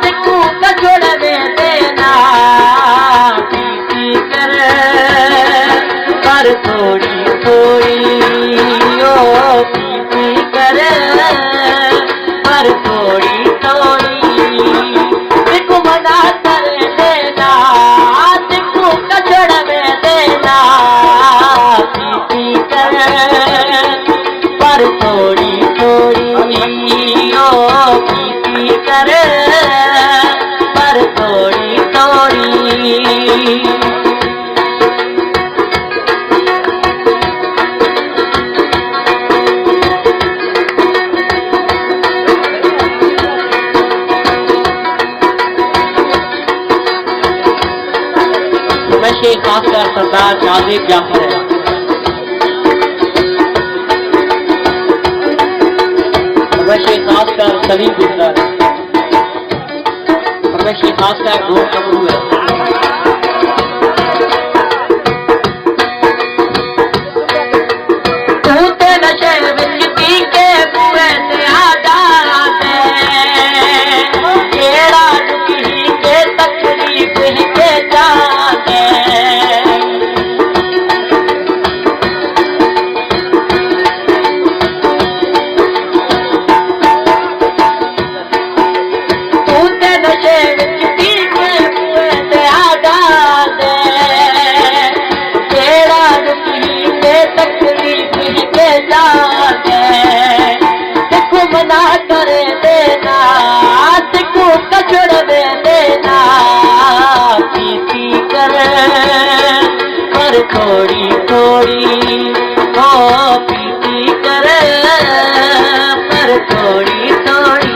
तिकू कछोड़ में देना पी कर पर थोड़ी थोड़ी ओ पी कर पर थोड़ी थोड़ी तिकू मना कर देना तिकू कछोड़ में देना पी कर पर थोड़ी थोड़ी ओ पी कर पर थोड़ी थोड़ी। शेख खासकर सरदार जावेद जाफर है। शेख खासकर सलीम गुजरात है। शेख खासकर दो कमरू है। तूते नशे विच पी के बुए ते आदा केड़ा दुखी के तकलीफ के जाने मना कर देना तिकू कछोड़ में देना पी कर पर थोड़ी थोड़ी ओ पी कर पर थोड़ी थोड़ी।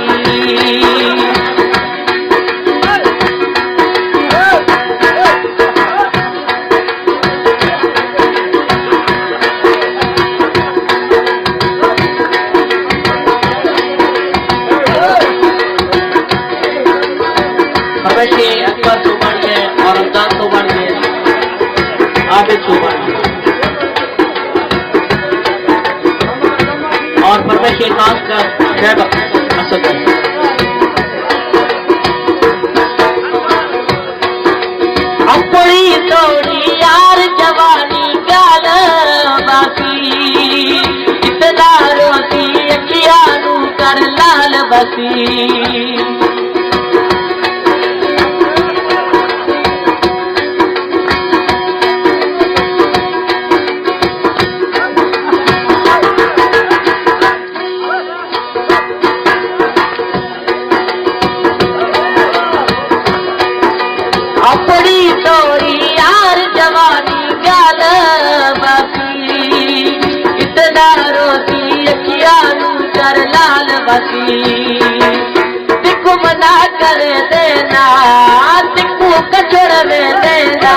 अकबर तो बन गए और रमजान तो बन गए आबिद तो बन गए और परवेश खास का शैब असद है। अपनी थोड़ी यार जवानी गाल बाकी इतना रोती अखियां नू कर लाल बसी अपनी थोड़ी यार जवानी गाल बाकी इतना रोती अखियां नू कर लाल बसी तिकू मना कर देना तिकू कछोड़ में देना